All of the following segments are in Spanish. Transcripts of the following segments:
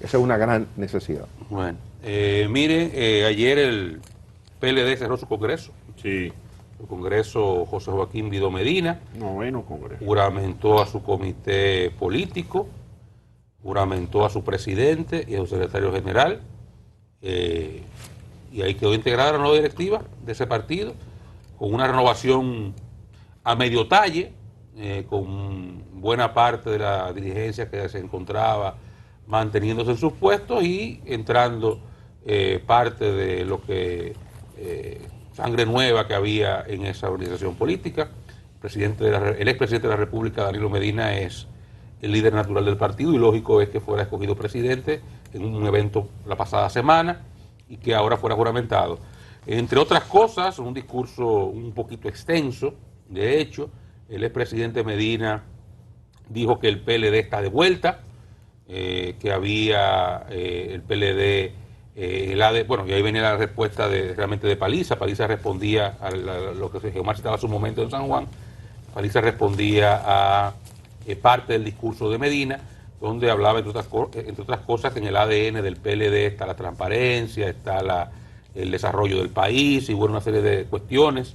Esa es una gran necesidad. Bueno, mire, ayer el PLD cerró su congreso. Sí. El congreso José Joaquín Vido Medina Noveno congreso. juramentó a su comité político, juramentó a su presidente y a su secretario general, y ahí quedó integrada la nueva directiva de ese partido, con una renovación a medio talle, con buena parte de la dirigencia que se encontraba manteniéndose en sus puestos y entrando parte de lo que sangre nueva que había en esa organización política. El expresidente de la República, Danilo Medina, es el líder natural del partido y lógico es que fuera escogido presidente en un evento la pasada semana y que ahora fuera juramentado. Entre otras cosas, un discurso un poquito extenso, de hecho, el expresidente Medina dijo que el PLD está de vuelta, que había el PLD, bueno, y ahí venía la respuesta realmente de Paliza. Paliza respondía a lo que Geomar citaba hace un momento en San Juan. Paliza respondía a parte del discurso de Medina, donde hablaba, entre otras cosas, que en el ADN del PLD está la transparencia, está el desarrollo del país y bueno, una serie de cuestiones.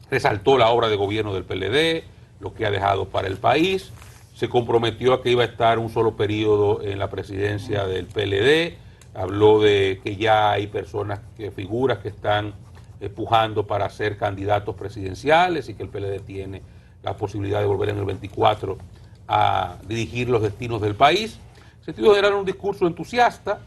Resaltó la obra de gobierno del PLD, lo que ha dejado para el país. Se comprometió a que iba a estar un solo periodo en la presidencia del PLD. Habló de que ya hay figuras que están empujando para ser candidatos presidenciales y que el PLD tiene la posibilidad de volver en el 24 a dirigir los destinos del país. En sentido general, un discurso entusiasta,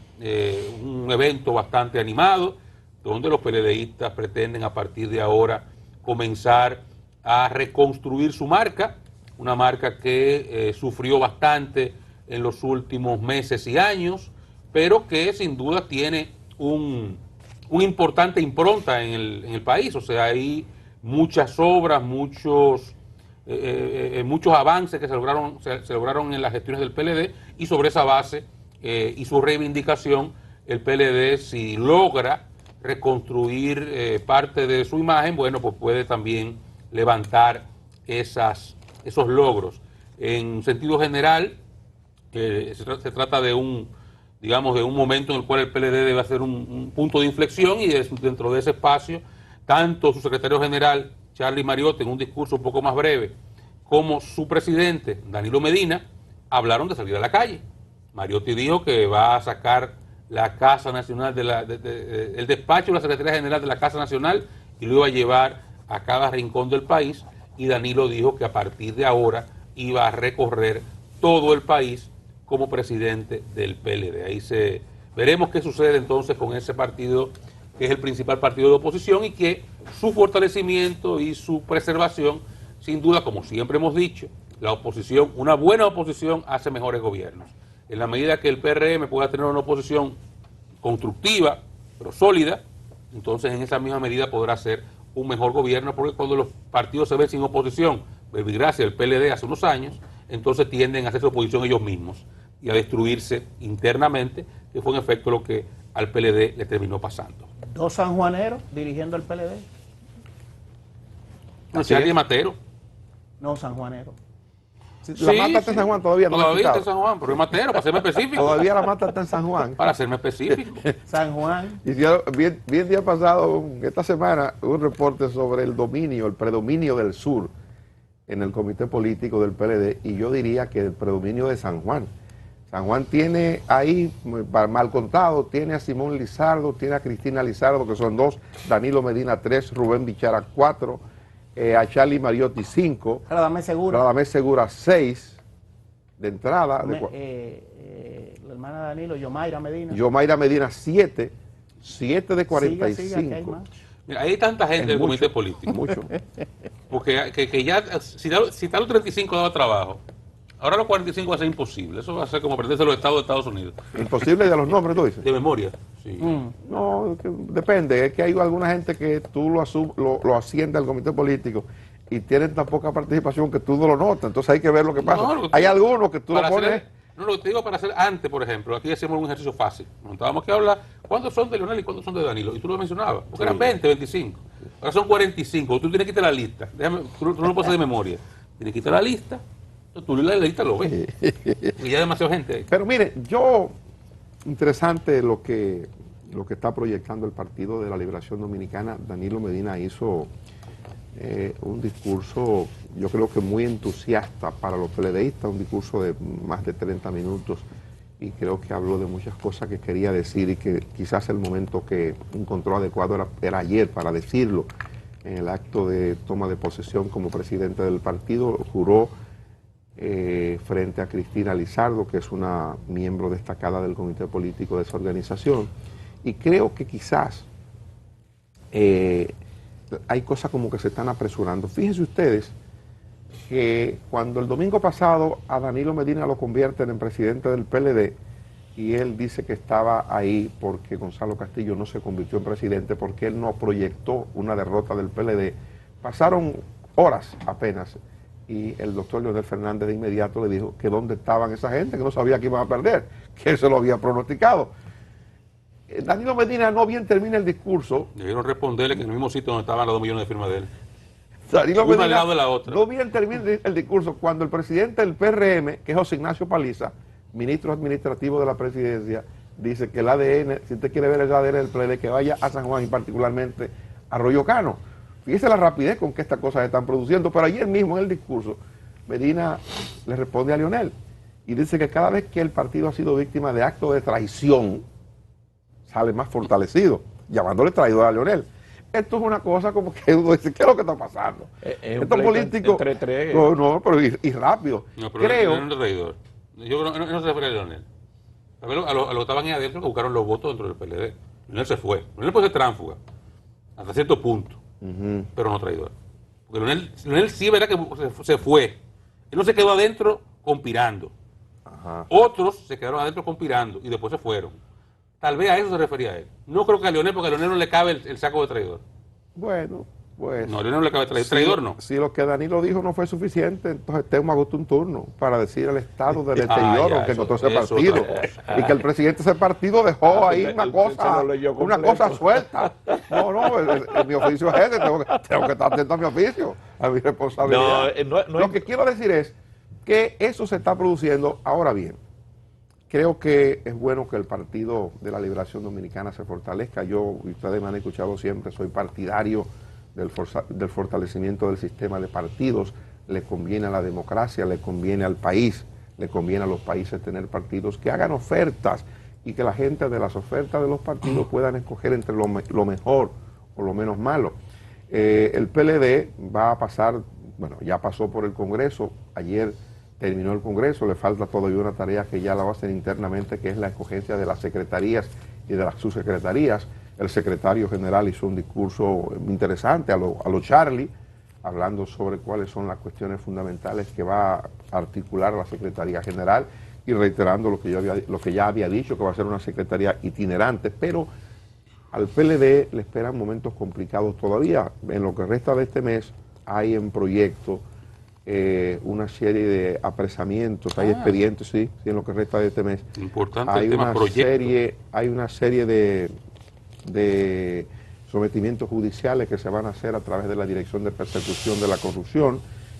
un evento bastante animado, donde los PLDistas pretenden a partir de ahora comenzar a reconstruir su marca, una marca que sufrió bastante en los últimos meses y años, pero que sin duda tiene una importante impronta en el país. O sea, hay muchas obras, muchos avances que se lograron en las gestiones del PLD, y sobre esa base y su reivindicación, el PLD, si logra reconstruir parte de su imagen, bueno, pues puede también levantar esos logros. En sentido general, se trata de un momento en el cual el PLD debe hacer un punto de inflexión, y dentro de ese espacio, tanto su secretario general, Charlie Mariotti, en un discurso un poco más breve, como su presidente, Danilo Medina, hablaron de salir a la calle. Mariotti dijo que va a sacar la Casa Nacional, el despacho de la Secretaría General de la Casa Nacional, y lo iba a llevar a cada rincón del país, y Danilo dijo que a partir de ahora iba a recorrer todo el país como presidente del PLD. Ahí veremos qué sucede entonces con ese partido, que es el principal partido de oposición, y que su fortalecimiento y su preservación, sin duda, como siempre hemos dicho, la oposición, una buena oposición hace mejores gobiernos. En la medida que el PRM pueda tener una oposición constructiva, pero sólida, entonces en esa misma medida podrá ser un mejor gobierno, porque cuando los partidos se ven sin oposición, gracias al PLD hace unos años, entonces tienden a hacerse oposición ellos mismos y a destruirse internamente, que fue en efecto lo que al PLD le terminó pasando. Dos sanjuaneros dirigiendo el PLD. Charlie Matero. No, sanjuanero. La mata está en San Juan todavía, no la han Todavía está quitado. en San Juan, pero es Matero, para serme específico. Todavía la mata está en San Juan. Para serme específico. San Juan. Y vi el día pasado, esta semana, un reporte sobre el predominio del sur en el comité político del PLD, y yo diría que el predominio de San Juan. San Juan tiene ahí, mal contado, tiene a Simón Lizardo, tiene a Cristina Lizardo, que son 2, Danilo Medina 3, Rubén Bichara 4, a Charlie Mariotti 5, Radamés Segura. Radamés Segura 6 de entrada. La hermana de Danilo, Yomaira Medina. Yomaira Medina 7 de 45. Siga, hay más. Mira, hay tanta gente en el comité político. Mucho. Porque que ya, si está los 35 daba trabajo, ahora los 45 va a ser imposible. Eso va a ser como aprenderse los estados de Estados Unidos. Imposible de los nombres, tú dices. De memoria. Sí. No, depende. Es que hay alguna gente que tú lo asciende al comité político y tienen tan poca participación que tú no lo notas. Entonces hay que ver lo que pasa. Hay algunos que tú lo pones. No, lo que te digo para hacer antes, por ejemplo, aquí hacemos un ejercicio fácil. Nos estábamos que hablar cuántos son de Leonel y cuántos son de Danilo. Y tú lo mencionabas, porque eran 20, 25. Ahora son 45. Tú tienes que quitar la lista. Tú no lo puedes hacer de memoria. Tienes que quitar la lista Tú la lista lo ves. Y ya hay demasiada gente. Pero mire, interesante lo que está proyectando el Partido de la Liberación Dominicana. Danilo Medina hizo un discurso, yo creo que muy entusiasta para los PLDistas, un discurso de más de 30 minutos, y creo que habló de muchas cosas que quería decir y que quizás el momento que encontró adecuado era ayer para decirlo. En el acto de toma de posesión como presidente del partido, juró frente a Cristina Lizardo, que es una miembro destacada del comité político de esa organización, y creo que quizás hay cosas como que se están apresurando. Fíjense ustedes que cuando el domingo pasado a Danilo Medina lo convierten en presidente del PLD, y él dice que estaba ahí porque Gonzalo Castillo no se convirtió en presidente, porque él no proyectó una derrota del PLD, pasaron horas apenas, y el doctor Leonel Fernández de inmediato le dijo que dónde estaban esa gente, que no sabía que iban a perder, que él se lo había pronosticado. Danilo Medina no bien termina el discurso. Debieron responderle que en el mismo sitio donde estaban los 2 millones de firmas de él. Danilo Una Medina al lado de la otra. no bien termina el discurso cuando el presidente del PRM, que es José Ignacio Paliza, ministro administrativo de la presidencia, dice que el ADN, si usted quiere ver el ADN del PLD, que vaya a San Juan y particularmente a Arroyo Cano. Fíjese la rapidez con que estas cosas se están produciendo, pero ayer mismo en el discurso, Medina le responde a Leonel y dice que cada vez que el partido ha sido víctima de actos de traición, sale más fortalecido, llamándole traidor a Leonel. Esto es una cosa como que uno dice, ¿qué es lo que está pasando? Estos políticos... No, pero y rápido. No, pero creo... no es traidor. Yo creo que no se refiere a Leonel. A lo que estaban ahí adentro, que buscaron los votos dentro del PLD. Leonel se fue. Leonel puede ser tránsfuga, hasta cierto punto, pero no traidor. Porque Leonel sí, verá que se fue. Él no se quedó adentro conspirando. Ajá. Otros se quedaron adentro conspirando y después se fueron. Tal vez a eso se refería a él. No creo que a Leonel, porque a Leonel no le cabe el saco de traidor. Bueno, pues... No, a Leonel no le cabe traidor, no. Si lo que Danilo dijo no fue suficiente, entonces tengo a un turno para decir el estado del deterioro que encontró ese partido. Y que el presidente de ese partido dejó ahí una cosa suelta. No, mi oficio es ese, tengo que estar atento a mi oficio, a mi responsabilidad. Lo que quiero decir es que eso se está produciendo. Ahora bien, creo que es bueno que el Partido de la Liberación Dominicana se fortalezca. Yo, y ustedes me han escuchado siempre, soy partidario del fortalecimiento del sistema de partidos. Le conviene a la democracia, le conviene al país, le conviene a los países tener partidos que hagan ofertas y que la gente de las ofertas de los partidos puedan escoger entre lo mejor o lo menos malo. El PLD va a pasar, bueno, ya pasó por el Congreso, ayer terminó el Congreso, le falta todavía una tarea que ya la va a hacer internamente, que es la escogencia de las secretarías y de las subsecretarías. El secretario general hizo un discurso interesante a lo Charlie, hablando sobre cuáles son las cuestiones fundamentales que va a articular la Secretaría General y reiterando lo que ya había dicho, que va a ser una secretaría itinerante, pero al PLD le esperan momentos complicados todavía. En lo que resta de este mes hay en proyecto una serie de apresamientos, hay expedientes, sí, en lo que resta de este mes. Importante hay el tema proyecto. Hay una serie de sometimientos judiciales que se van a hacer a través de la Dirección de Persecución de la Corrupción.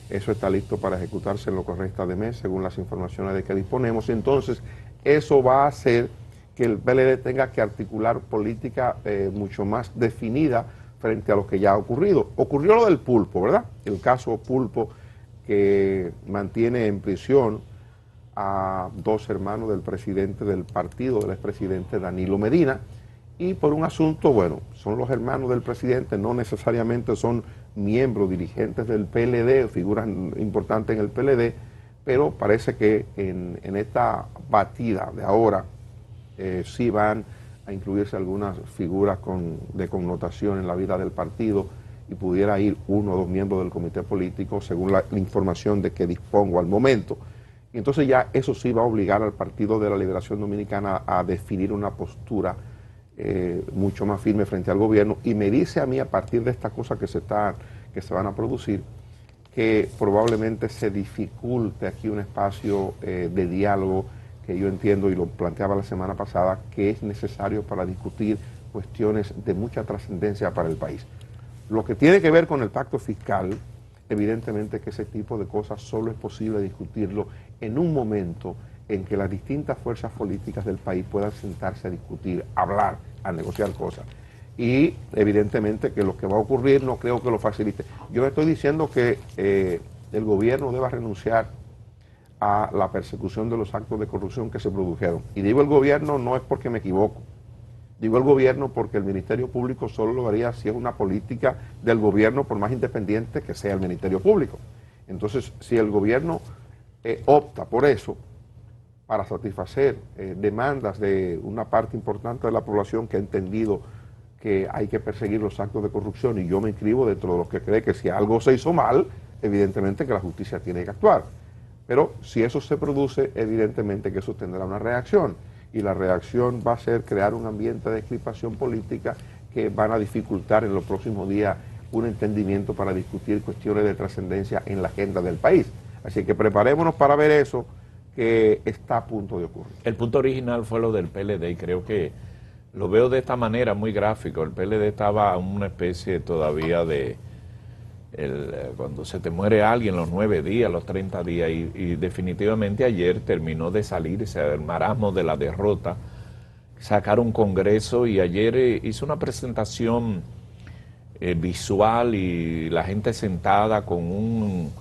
Eso está listo para ejecutarse en lo que resta de mes, según las informaciones de que disponemos. Entonces, eso va a hacer que el PLD tenga que articular política mucho más definida frente a lo que ya ha ocurrido. Ocurrió lo del Pulpo, ¿verdad? El caso Pulpo, que mantiene en prisión a 2 hermanos del presidente del partido, del expresidente Danilo Medina, y por un asunto, bueno, son los hermanos del presidente, no necesariamente son miembros, dirigentes del PLD, figuras importantes en el PLD, pero parece que en esta batida de ahora sí van a incluirse algunas figuras de connotación en la vida del partido, y pudiera ir 1 o 2 miembros del comité político, según la información de que dispongo al momento. Y entonces ya eso sí va a obligar al Partido de la Liberación Dominicana a definir una postura mucho más firme frente al gobierno, y me dice a mí, a partir de estas cosas que se van a producir, que probablemente se dificulte aquí un espacio de diálogo que yo entiendo, y lo planteaba la semana pasada, que es necesario para discutir cuestiones de mucha trascendencia para el país. Lo que tiene que ver con el pacto fiscal evidentemente que ese tipo de cosas solo es posible discutirlo en un momento en que las distintas fuerzas políticas del país puedan sentarse a discutir, a hablar, a negociar cosas. Y evidentemente que lo que va a ocurrir no creo que lo facilite. Yo estoy diciendo que el gobierno deba renunciar a la persecución de los actos de corrupción que se produjeron. Y digo el gobierno no es porque me equivoco, digo el gobierno porque el Ministerio Público solo lo haría si es una política del gobierno, por más independiente que sea el Ministerio Público. Entonces, si el gobierno opta por eso, para satisfacer demandas de una parte importante de la población que ha entendido que hay que perseguir los actos de corrupción, y yo me inscribo dentro de los que cree que si algo se hizo mal, evidentemente que la justicia tiene que actuar. Pero si eso se produce, evidentemente que eso tendrá una reacción, y la reacción va a ser crear un ambiente de crispación política que van a dificultar en los próximos días un entendimiento para discutir cuestiones de trascendencia en la agenda del país. Así que preparémonos para ver eso que está a punto de ocurrir. El punto original fue lo del PLD y creo que lo veo de esta manera muy gráfico. El PLD estaba en una especie todavía de cuando se te muere alguien, los 9 días, los 30 días, y definitivamente ayer terminó de salirse del marasmo de la derrota, sacaron un congreso y ayer hizo una presentación visual y la gente sentada con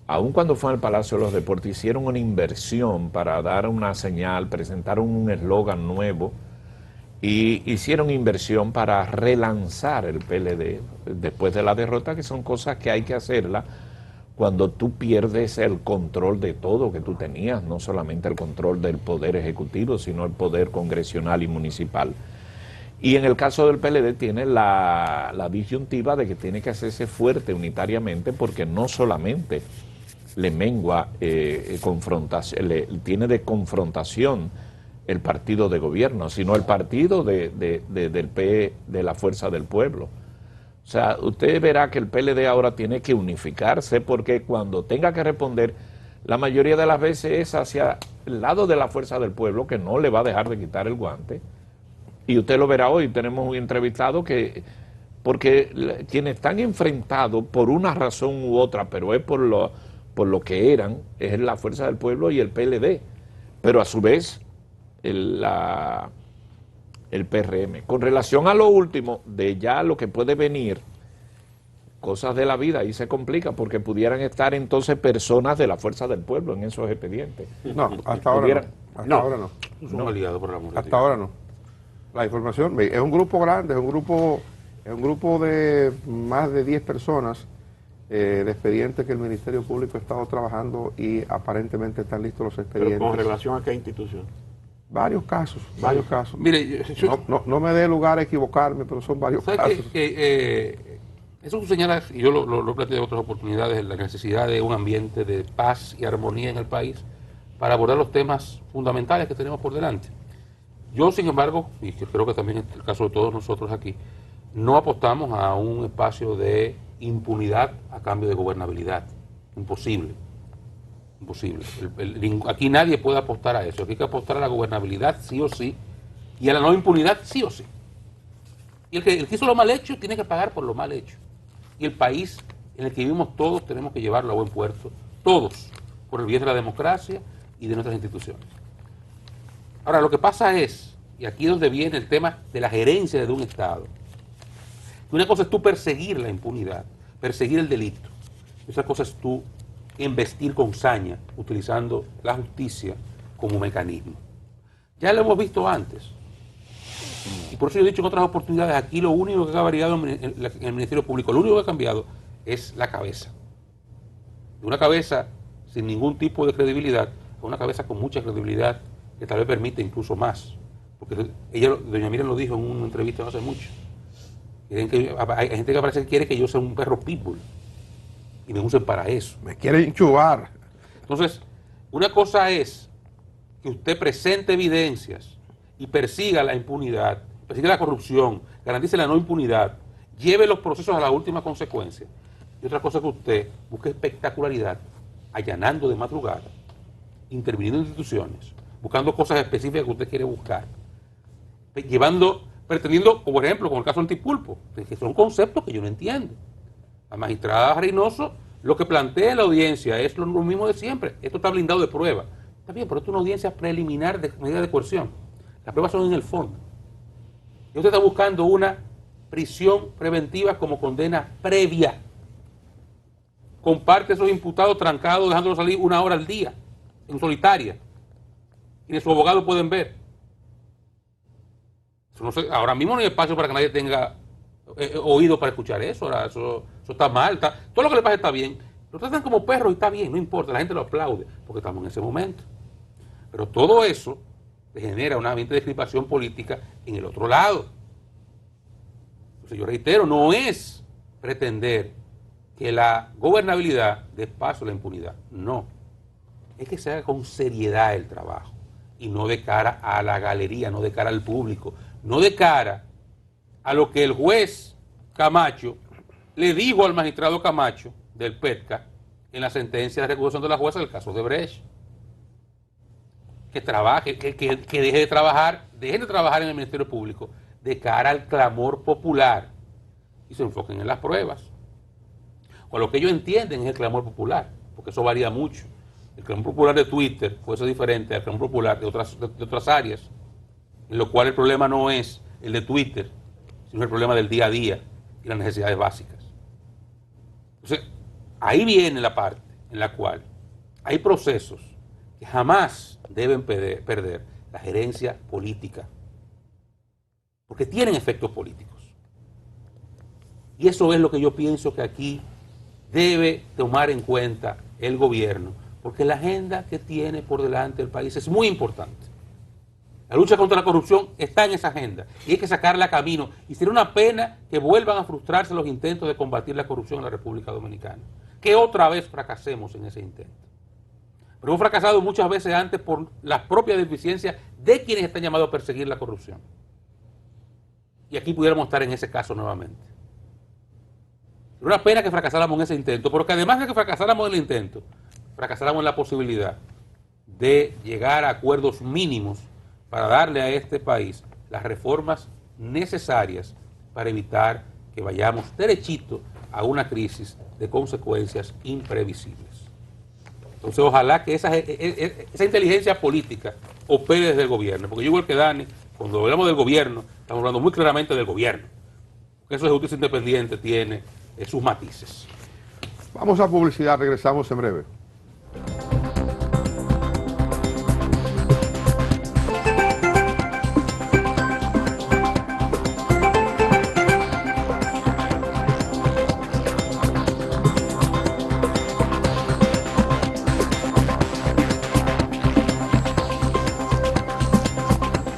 aun cuando fue al Palacio de los Deportes, hicieron una inversión para dar una señal, presentaron un eslogan nuevo y hicieron inversión para relanzar el PLD después de la derrota, que son cosas que hay que hacerla cuando tú pierdes el control de todo que tú tenías, no solamente el control del poder ejecutivo, sino el poder congresional y municipal. Y en el caso del PLD tiene la disyuntiva de que tiene que hacerse fuerte unitariamente, porque no solamente le mengua tiene de confrontación el partido de gobierno, sino el partido de la Fuerza del Pueblo. O sea, usted verá que el PLD ahora tiene que unificarse, porque cuando tenga que responder, la mayoría de las veces es hacia el lado de la Fuerza del Pueblo, que no le va a dejar de quitar el guante. Y usted lo verá hoy, tenemos un entrevistado porque quienes están enfrentados por una razón u otra, pero es por lo que eran, es la Fuerza del Pueblo y el PLD, pero a su vez el PRM. Con relación a lo último, de ya lo que puede venir, cosas de la vida, ahí se complica, porque pudieran estar entonces personas de la Fuerza del Pueblo en esos expedientes. No, hasta ahora no. Hasta ahora no. Son aliados por la mujer. Hasta ahora no. La información, es un grupo grande, es un grupo de más de 10 personas de expedientes que el Ministerio Público ha estado trabajando y aparentemente están listos los expedientes. ¿Pero con relación a qué institución? Varios casos. Mire, No me dé lugar a equivocarme, pero son varios casos. Eso señala, y yo lo planteé en otras oportunidades, la necesidad de un ambiente de paz y armonía en el país para abordar los temas fundamentales que tenemos por delante. Yo, sin embargo, y creo que también es el caso de todos nosotros aquí, no apostamos a un espacio de impunidad a cambio de gobernabilidad. Imposible. Aquí nadie puede apostar a eso. Aquí hay que apostar a la gobernabilidad sí o sí, y a la no impunidad sí o sí. Y el que hizo lo mal hecho tiene que pagar por lo mal hecho. Y el país en el que vivimos todos tenemos que llevarlo a buen puerto, todos, por el bien de la democracia y de nuestras instituciones. Ahora, lo que pasa es, y aquí es donde viene el tema de la gerencia de un Estado, que una cosa es tú perseguir la impunidad, perseguir el delito, y otra cosa es tú embestir con saña, utilizando la justicia como mecanismo. Ya lo hemos visto antes, y por eso yo he dicho en otras oportunidades, aquí lo único que ha variado en el Ministerio Público, lo único que ha cambiado es la cabeza. De una cabeza sin ningún tipo de credibilidad a una cabeza con mucha credibilidad, que tal vez permite incluso más. Porque doña Miriam lo dijo en una entrevista no hace mucho. Hay gente que parece que quiere que yo sea un perro pitbull y me usen para eso. Me quieren enchubar. Entonces, una cosa es que usted presente evidencias y persiga la impunidad, persiga la corrupción, garantice la no impunidad, lleve los procesos a la última consecuencia. Y otra cosa es que usted busque espectacularidad, allanando de madrugada, interviniendo en instituciones, buscando cosas específicas que usted quiere buscar, pretendiendo, por ejemplo, con el caso del Antipulpo, que son conceptos que yo no entiendo. La magistrada Reynoso lo que plantea la audiencia es lo mismo de siempre. Esto está blindado de prueba. Está bien, pero esto es una audiencia preliminar de medida de coerción. Las pruebas son en el fondo. Y usted está buscando una prisión preventiva como condena previa. Comparte a esos imputados trancados, dejándolos salir 1 hora al día, en solitaria. Y de su abogado pueden ver. Eso no sé, ahora mismo no hay espacio para que nadie tenga oído para escuchar eso. Ahora, eso está mal. Todo lo que le pasa está bien. Lo tratan como perros y está bien, no importa, la gente lo aplaude, porque estamos en ese momento. Pero todo eso genera un ambiente de crispación política en el otro lado. Entonces yo reitero, no es pretender que la gobernabilidad dé paso a la impunidad. No. Es que se haga con seriedad el trabajo. Y no de cara a la galería, no de cara al público, no de cara a lo que el juez Camacho le dijo al magistrado Camacho del PETCA en la sentencia de recusación de la jueza del caso de Brecht. Que trabaje, que deje de trabajar, dejen de trabajar en el Ministerio Público de cara al clamor popular y se enfoquen en las pruebas. O lo que ellos entienden es el clamor popular, porque eso varía mucho. El clamor popular de Twitter puede ser diferente al clamor popular de otras áreas, en lo cual el problema no es el de Twitter, sino el problema del día a día y las necesidades básicas. Entonces, ahí viene la parte en la cual hay procesos que jamás deben perder la gerencia política, porque tienen efectos políticos. Y eso es lo que yo pienso que aquí debe tomar en cuenta el gobierno, porque la agenda que tiene por delante el país es muy importante. La lucha contra la corrupción está en esa agenda y hay que sacarla a camino. Y sería una pena que vuelvan a frustrarse los intentos de combatir la corrupción en la República Dominicana. Que otra vez fracasemos en ese intento. Pero hemos fracasado muchas veces antes por las propias deficiencias de quienes están llamados a perseguir la corrupción. Y aquí pudiéramos estar en ese caso nuevamente. Es una pena que fracasáramos en ese intento, pero que además de que fracasáramos en el intento, fracasáramos en la posibilidad de llegar a acuerdos mínimos para darle a este país las reformas necesarias para evitar que vayamos derechito a una crisis de consecuencias imprevisibles. Entonces ojalá que esa inteligencia política opere desde el gobierno, porque yo igual que Dani, cuando hablamos del gobierno, estamos hablando muy claramente del gobierno, porque eso de justicia independiente tiene sus matices. Vamos a publicidad, regresamos en breve.